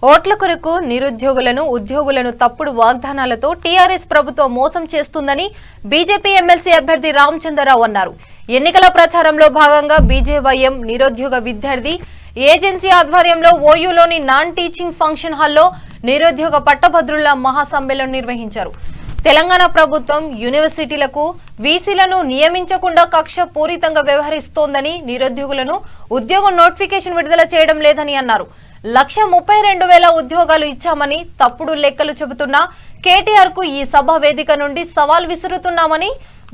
ఓట్ల కొరకు నిరుద్యోగులను ఉద్యోగులను తప్పుడు వాగ్దానాలతో టీఆర్ఎస్ ప్రభుత్వం మోసం చేస్తుందని బీజేపీ ఎమ్మెల్సీ అభ్యర్థి రామచంద్రరావు అన్నారు. ఎన్నికల ప్రచారంలో భాగంగా బీజేవైఎం నిరుద్యోగ విద్యార్థి ఏజెన్సీ ఆధ్వర్యంలో ఓయూలోని నాన్ టీచింగ్ ఫంక్షన్ హాల్లో నిరుద్యోగ పట్టభద్రుల మహాసమ్మేళనం నిర్వహించారు. తెలంగాణ ప్రభుత్వం యూనివర్సిటీలకు వీసీలను నియమించకుండా కక్ష పూరితంగా వ్యవహరిస్తోందని, నిరుద్యోగులను ఉద్యోగ నోటిఫికేషన్ విడుదల చేయడం లేదని అన్నారు. 1,32,000 ఉద్యోగాలు ఇచ్చామని తప్పుడు లెక్కలు చెబుతున్న కేటీఆర్ కు ఈ సభ వేదిక నుండి సవాల్ విసురుతున్నామని,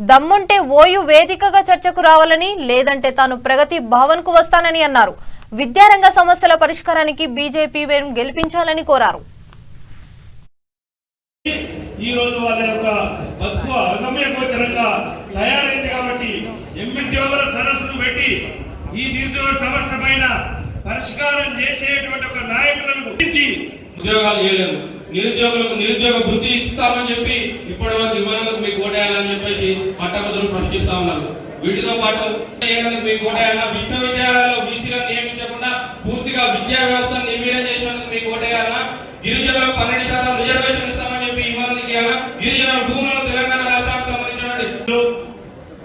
దమ్ముంటే ఓయూ వేదికగా చర్చకు రావాలని, లేదంటే తాను ప్రగతి భవన్ కు వస్తానని అన్నారు. విద్యారంగ సమస్యల పరిష్కారానికి బీజేపీ గెలిపించాలని కోరారు. ఈ రోజు వాళ్ళ యొక్క బతుకు అగమ్య గోచరంగా తయారైంది కాబట్టి నిరుద్యోగుల సదస్సును పెట్టి ఈ నిరుద్యోగ సమస్య పైన పరిష్కారం చేసేటువంటి ఒక నాయకులను గురించి ఉద్యోగాలు చేయలేరు. నిరుద్యోగులకు నిరుద్యోగ వృత్తి ఇస్తామని చెప్పి ఇప్పటి వరకు ఇవ్వనందుకు మీకు ఓటేయాలని చెప్పేసి పట్టభద్రులు ప్రశ్నిస్తా ఉన్నారు. వీటితో పాటు మీకు ఓటేయాలన్నా, విశ్వవిద్యాలయాల్లో బీసీలను నియమించకుండా పూర్తిగా విద్యా వ్యవస్థను నిర్వీర్యం చేసినందుకు మీకు ఓటేయాలన్నా, గిరిజనులకు 12% రిజర్వేషన్ ఇస్తామని చెప్పి ఇవ్వనందుకు ఇవ్వాలా, గిరిజనుల భూములను తెలంగాణ రాష్ట్రానికి సంబంధించినటువంటి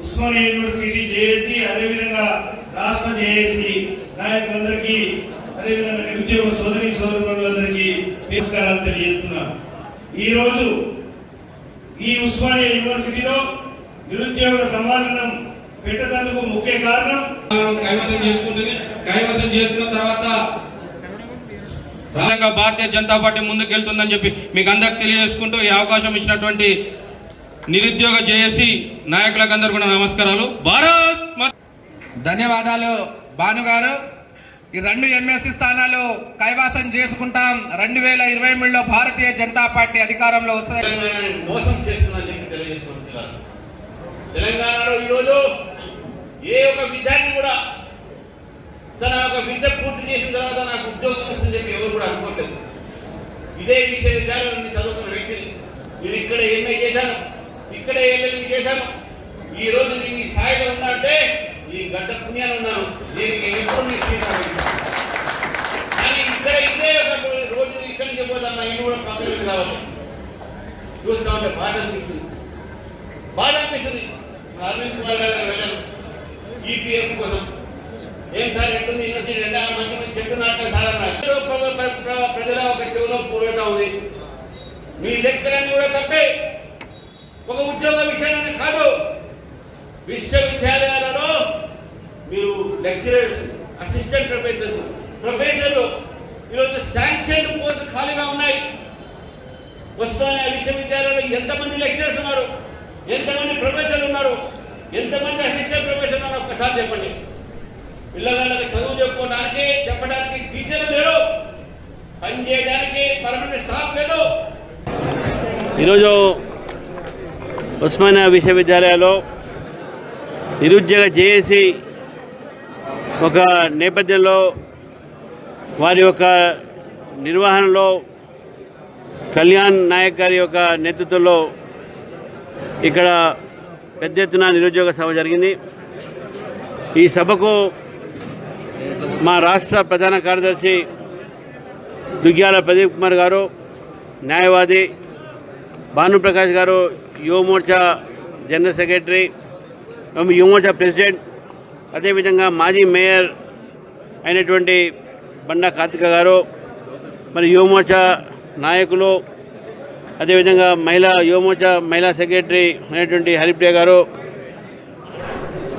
ఉస్మానియా యూనివర్సిటీ జేఏసీ, అదేవిధంగా రాష్ట్ర జేఏసీ నాయకులందరికీ, అదేవిధంగా నిరుద్యోగ సోదరులందరికీ నమస్కారాలు తెలియజేస్తున్నాను. ఈ రోజు ఈ ఉస్మానియా యూనివర్సిటీలో నిరుద్యోగ సమ్మేళనం పెట్టేందుకు ముఖ్య కారణం కైవసం చేసుకున్న తర్వాత భారతీయ జనతా పార్టీ ముందుకెళ్తుందని చెప్పి మీకు అందరికి తెలియజేసుకుంటూ ఈ అవకాశం ఇచ్చినటువంటి నిరుద్యోగ జేఏసీ నాయకులకు అందరూ కూడా నమస్కారాలు. భారత్ ధన్యవాదాలు భాను గారు. ఈ 2 ఎమ్మెల్సీ స్థానాలు కైవాసం చేసుకుంటాం. 2023లో భారతీయ జనతా పార్టీ అధికారంలో వస్తుంది. మోసం చేస్తుందని చెప్పి తెలియజేసుకుంటున్నారు. తెలంగాణలో ఈరోజు ఏ ఒక విద్యార్థి కూడా తన ఒక విద్య పూర్తి చేసిన తర్వాత నాకు ఉద్యోగం వస్తుందని చెప్పి ఎవరు కూడా అనుకోవట్లేదు. ఇదే విశ్వవిద్యాలయంలో చదువుకున్న వ్యక్తిని నేను ఇక్కడ ఎంఏ చేశాను, ఇక్కడే ఎల్ఎల్బీ చేశాను, ఈ రోజు నేను ఈ స్థాయిలో ఉన్నట్టే ఈ గడ్డ పుణ్యాలు ఉన్నాను. దీనికి ఎప్పుడు కానీ ఇక్కడ ఇదే ఒక రోజు ఇక్కడి నుంచి పోతాను, నా ఇల్లు కూడా పక్కన కాబట్టి చూస్తా ఉంటే బాధ అనిపిస్తుంది. అరవింద్ కుమార్ గారు వెళ్ళాను ఈపీఎఫ్ కోసం. ఏం సార్ ఎట్టుంది యూనివర్సిటీ 2 మంది చెట్టు నాటకం సార్ అన్నారు. ప్రజల ఒక చెవులో పూర్వత ఉంది. మీ లెక్కలన్నీ కూడా తప్పే. ఒక ఉద్యోగ విషయాన్ని కాదు, విశ్వవిద్యాలయాలలో మీరు లెక్చరర్స్, అసిస్టెంట్ ప్రొఫెసర్లు ఈరోజు శాంక్షన్ పోస్టులు ఖాళీగా ఉన్నాయి. ఉస్మానియా విశ్వవిద్యాలయంలో ఎంతమంది లెక్చరర్స్ ఉన్నారు, ఎంతమంది ప్రొఫెసర్లు ఉన్నారు, ఎంతమంది అసిస్టెంట్ ప్రొఫెసర్ ఉన్నారు ఒక్కసారి చెప్పండి. పిల్లగాళ్ళకి చదువు చెప్పుకోవడానికి చెప్పడానికి టీచర్లు లేరు, పనిచేయడానికి పర్మనెంట్ స్టాఫ్ లేదు. ఈరోజు ఉస్మానియా విశ్వవిద్యాలయంలో నిరుద్యోగ జేఏసీ ఒక నేపథ్యంలో వారి యొక్క నిర్వహణలో కళ్యాణ్ నాయక్ గారి యొక్క నేతృత్వంలో ఇక్కడ పెద్ద ఎత్తున నిరుద్యోగ సభ జరిగింది. ఈ సభకు మా రాష్ట్ర ప్రధాన కార్యదర్శి దుగ్గ్యాల ప్రదీప్ కుమార్ గారు, న్యాయవాది భానుప్రకాష్ గారు, Yuva Morcha general secretary, Yuva Morcha president, అదేవిధంగా మాజీ మేయర్ అయినటువంటి బండా కార్తిక గారు, మరి యువమోర్చా నాయకులు, అదేవిధంగా యువమోర్చా మహిళా సెక్రటరీ అయినటువంటి హరిప్రియ గారు,